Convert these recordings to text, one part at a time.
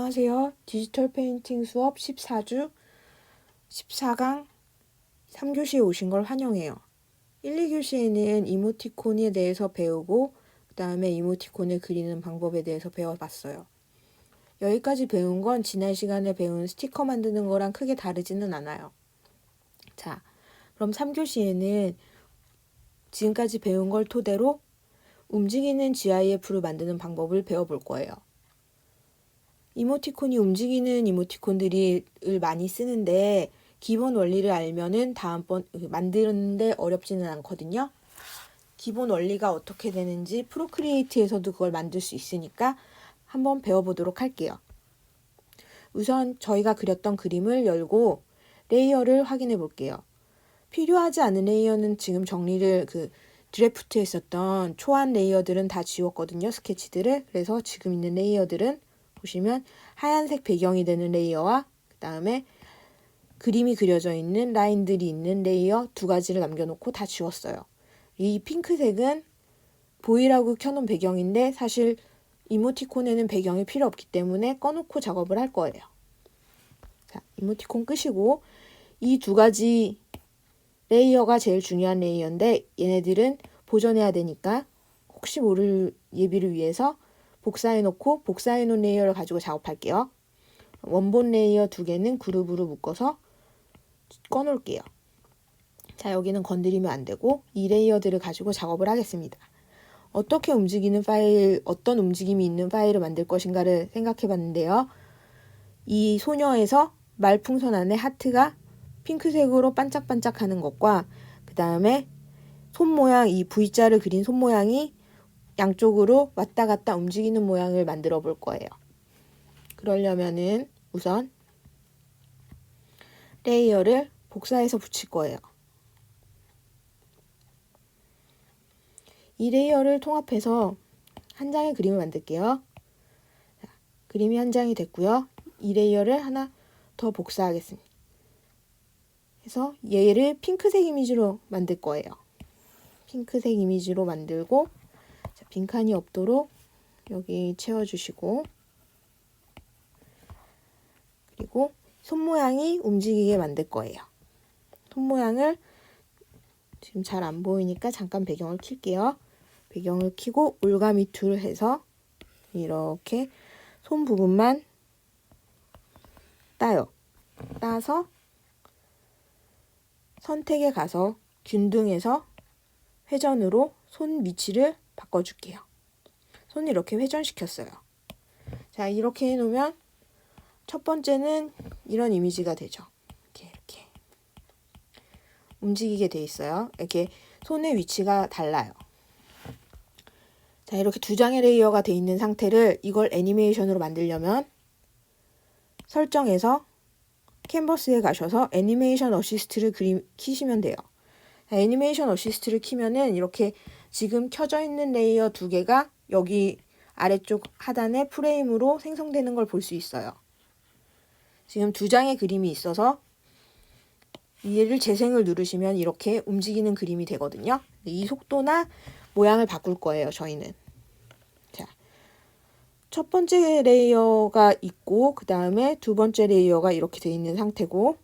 안녕하세요. 디지털 페인팅 수업 14주 14강 3교시에 오신 걸 환영해요. 1, 2교시에는 이모티콘에 대해서 배우고 그 다음에 이모티콘을 그리는 방법에 대해서 배워봤어요. 여기까지 배운 건 지난 시간에 배운 스티커 만드는 거랑 크게 다르지는 않아요. 자, 그럼 3교시에는 지금까지 배운 걸 토대로 움직이는 GIF를 만드는 방법을 배워볼 거예요. 이모티콘이 움직이는 이모티콘들을 많이 쓰는데 기본 원리를 알면은 다음번 만드는데 어렵지는 않거든요. 기본 원리가 어떻게 되는지 프로크리에이트에서도 그걸 만들 수 있으니까 한번 배워보도록 할게요. 우선 저희가 그렸던 그림을 열고 레이어를 확인해 볼게요. 필요하지 않은 레이어는 지금 정리를 드래프트에 썼던 초안 레이어들은 다 지웠거든요. 스케치들을. 그래서 지금 있는 레이어들은 보시면 하얀색 배경이 되는 레이어와 그 다음에 그림이 그려져 있는 라인들이 있는 레이어 두 가지를 남겨놓고 다 지웠어요. 이 핑크색은 보이라고 켜놓은 배경인데 사실 이모티콘에는 배경이 필요 없기 때문에 꺼놓고 작업을 할 거예요. 자, 이모티콘 끄시고 이 두 가지 레이어가 제일 중요한 레이어인데 얘네들은 보존해야 되니까 혹시 모를 예비를 위해서 복사해놓고 복사해놓은 레이어를 가지고 작업할게요. 원본 레이어 두 개는 그룹으로 묶어서 꺼놓을게요. 자, 여기는 건드리면 안 되고 이 레이어들을 가지고 작업을 하겠습니다. 어떻게 움직이는 파일, 어떤 움직임이 있는 파일을 만들 것인가를 생각해 봤는데요. 이 소녀에서 말풍선 안에 하트가 핑크색으로 반짝반짝하는 것과 그 다음에 손 모양, 이 V자를 그린 손 모양이 양쪽으로 왔다 갔다 움직이는 모양을 만들어 볼 거예요. 그러려면은 우선 레이어를 복사해서 붙일 거예요. 이 레이어를 통합해서 한 장의 그림을 만들게요. 자, 그림이 한 장이 됐고요. 이 레이어를 하나 더 복사하겠습니다. 그래서 얘를 핑크색 이미지로 만들 거예요. 핑크색 이미지로 만들고 자, 빈칸이 없도록 여기 채워주시고 그리고 손 모양이 움직이게 만들 거예요. 손 모양을 지금 잘 안 보이니까 잠깐 배경을 킬게요. 배경을 켜고 올가미 툴 해서 이렇게 손 부분만 따요. 따서 선택에 가서 균등해서 회전으로 손 위치를 바꿔줄게요. 손을 이렇게 회전시켰어요. 자, 이렇게 해놓으면 첫 번째는 이런 이미지가 되죠. 이렇게 움직이게 돼 있어요. 이렇게 손의 위치가 달라요. 자, 이렇게 두 장의 레이어가 돼 있는 상태를 이걸 애니메이션으로 만들려면 설정에서 캔버스에 가셔서 애니메이션 어시스트를 키시면 돼요. 애니메이션 어시스트를 키면은 이렇게 지금 켜져 있는 레이어 두 개가 여기 아래쪽 하단에 프레임으로 생성되는 걸 볼 수 있어요. 지금 두 장의 그림이 있어서 얘를 재생을 누르시면 이렇게 움직이는 그림이 되거든요. 이 속도나 모양을 바꿀 거예요, 저희는. 자, 첫 번째 레이어가 있고 그 다음에 두 번째 레이어가 이렇게 돼 있는 상태고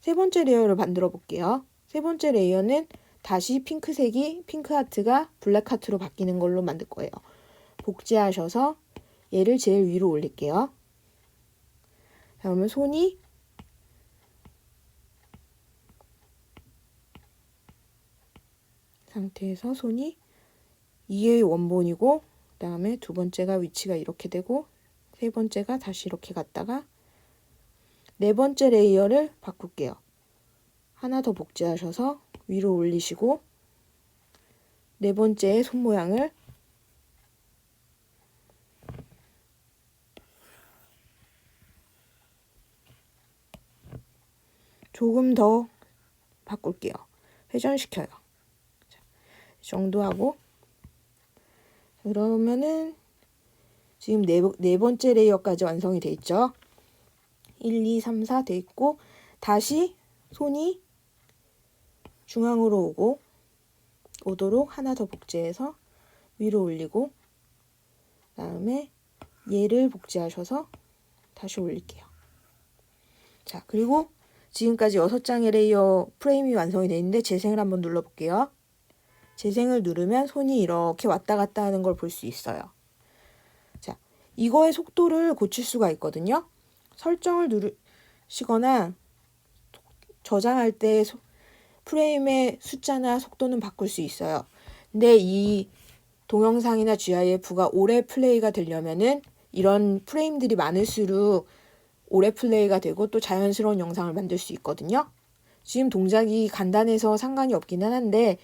세 번째 레이어를 만들어 볼게요. 세 번째 레이어는 다시 핑크색이 핑크 하트가 블랙 하트로 바뀌는 걸로 만들 거예요. 복제하셔서 얘를 제일 위로 올릴게요. 그러면 손이 상태에서 손이 이게 원본이고 그 다음에 두 번째가 위치가 이렇게 되고 세 번째가 다시 이렇게 갔다가 네 번째 레이어를 바꿀게요. 하나 더 복제하셔서 위로 올리시고 네 번째의 손 모양을 조금 더 바꿀게요. 회전시켜요. 자, 이 정도 하고 그러면은 지금 네 번째 레이어까지 완성이 돼 있죠. 1, 2, 3, 4 돼 있고 다시 손이 중앙으로 오도록 하나 더 복제해서 위로 올리고 그다음에 얘를 복제하셔서 다시 올릴게요. 자, 그리고 지금까지 6장의 레이어 프레임이 완성이 되는데 재생을 한번 눌러볼게요. 재생을 누르면 손이 이렇게 왔다 갔다 하는 걸 볼 수 있어요. 자, 이거의 속도를 고칠 수가 있거든요. 설정을 누르시거나 저장할 때 프레임의 숫자나 속도는 바꿀 수 있어요. 근데 이 동영상이나 GIF가 오래 플레이가 되려면은 이런 프레임들이 많을수록 오래 플레이가 되고 또 자연스러운 영상을 만들 수 있거든요. 지금 동작이 간단해서 상관이 없기는 한데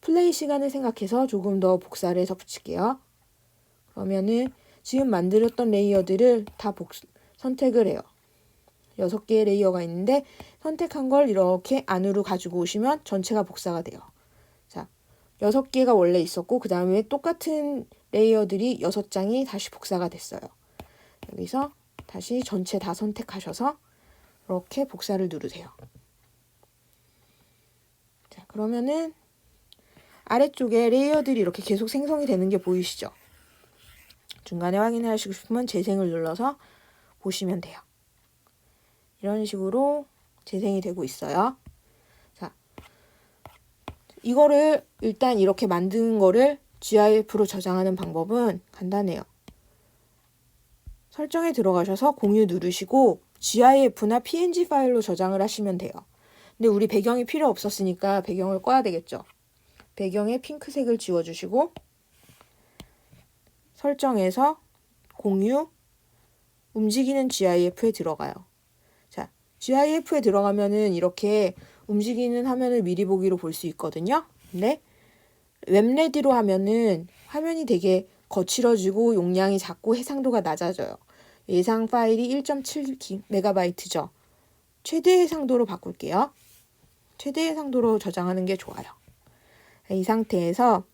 플레이 시간을 생각해서 조금 더 복사를 해서 붙일게요. 그러면은 지금 만들었던 레이어들을 다 선택을 해요. 6개의 레이어가 있는데 선택한 걸 이렇게 안으로 가지고 오시면 전체가 복사가 돼요. 자, 6개가 원래 있었고 그 다음에 똑같은 레이어들이 6장이 다시 복사가 됐어요. 여기서 다시 전체 다 선택하셔서 이렇게 복사를 누르세요. 자, 그러면은 아래쪽에 레이어들이 이렇게 계속 생성이 되는 게 보이시죠? 중간에 확인하시고 싶으면 재생을 눌러서 보시면 돼요. 이런 식으로 재생이 되고 있어요. 자, 이거를 일단 이렇게 만든 거를 GIF로 저장하는 방법은 간단해요. 설정에 들어가셔서 공유 누르시고 GIF나 PNG 파일로 저장을 하시면 돼요. 근데 우리 배경이 필요 없었으니까 배경을 꺼야 되겠죠. 배경에 핑크색을 지워주시고 설정에서 공유 움직이는 GIF에 들어가요. 자, GIF에 들어가면은 이렇게 움직이는 화면을 미리 보기로 볼 수 있거든요. 근데 웹레디로 하면은 화면이 되게 거칠어지고 용량이 작고 해상도가 낮아져요. 예상 파일이 1.7MB죠. 최대 해상도로 바꿀게요. 최대 해상도로 저장하는 게 좋아요. 이 상태에서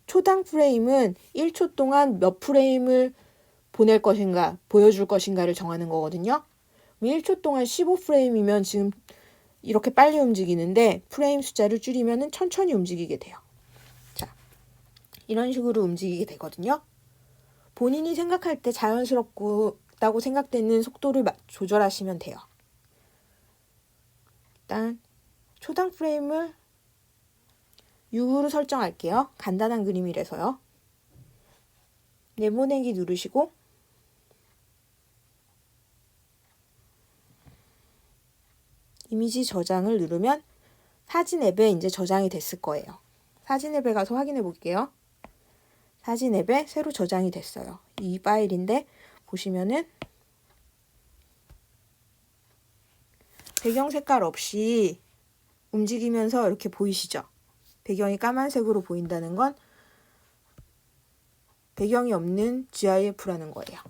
초당 프레임은 1초 동안 몇 프레임을 보낼 것인가, 보여줄 것인가를 정하는 거거든요. 1초 동안 15프레임이면 지금 이렇게 빨리 움직이는데 프레임 숫자를 줄이면 천천히 움직이게 돼요. 자, 이런 식으로 움직이게 되거든요. 본인이 생각할 때 자연스럽다고 생각되는 속도를 조절하시면 돼요. 일단 초당 프레임을 6으로 설정할게요. 간단한 그림이라서요. 내보내기 누르시고 이미지 저장을 누르면 사진 앱에 이제 저장이 됐을 거예요. 사진 앱에 가서 확인해 볼게요. 사진 앱에 새로 저장이 됐어요. 이 파일인데 보시면은 배경 색깔 없이 움직이면서 이렇게 보이시죠? 배경이 까만색으로 보인다는 건 배경이 없는 GIF라는 거예요.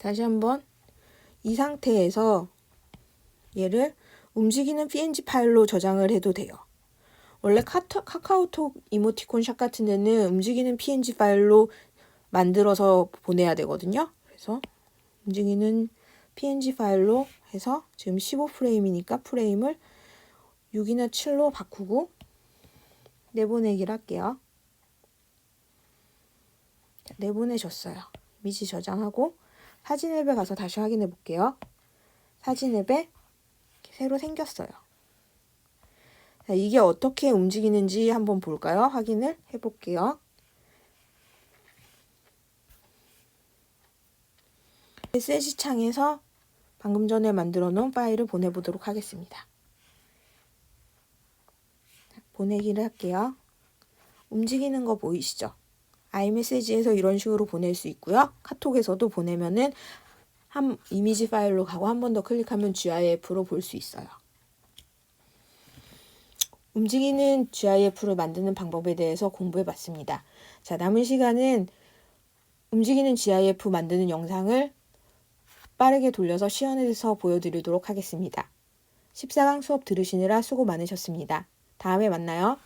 다시 한번 이 상태에서 얘를 움직이는 PNG 파일로 저장을 해도 돼요. 원래 카카오톡 이모티콘 샵 같은 데는 움직이는 PNG 파일로 만들어서 보내야 되거든요. 그래서 움직이는 PNG 파일로 해서 지금 15프레임이니까 프레임을 6이나 7로 바꾸고 내보내기를 할게요. 자, 내보내줬어요. 이미지 저장하고 사진 앱에 가서 다시 확인해 볼게요. 사진 앱에 새로 생겼어요. 자, 이게 어떻게 움직이는지 한번 볼까요? 확인을 해볼게요. 메시지 창에서 방금 전에 만들어 놓은 파일을 보내보도록 하겠습니다. 보내기를 할게요. 움직이는 거 보이시죠? 아이메시지에서 이런 식으로 보낼 수 있고요. 카톡에서도 보내면은 한 이미지 파일로 가고 한 번 더 클릭하면 GIF로 볼 수 있어요. 움직이는 GIF를 만드는 방법에 대해서 공부해 봤습니다. 자, 남은 시간은 움직이는 GIF 만드는 영상을 빠르게 돌려서 시연해서 보여드리도록 하겠습니다. 14강 수업 들으시느라 수고 많으셨습니다. 다음에 만나요.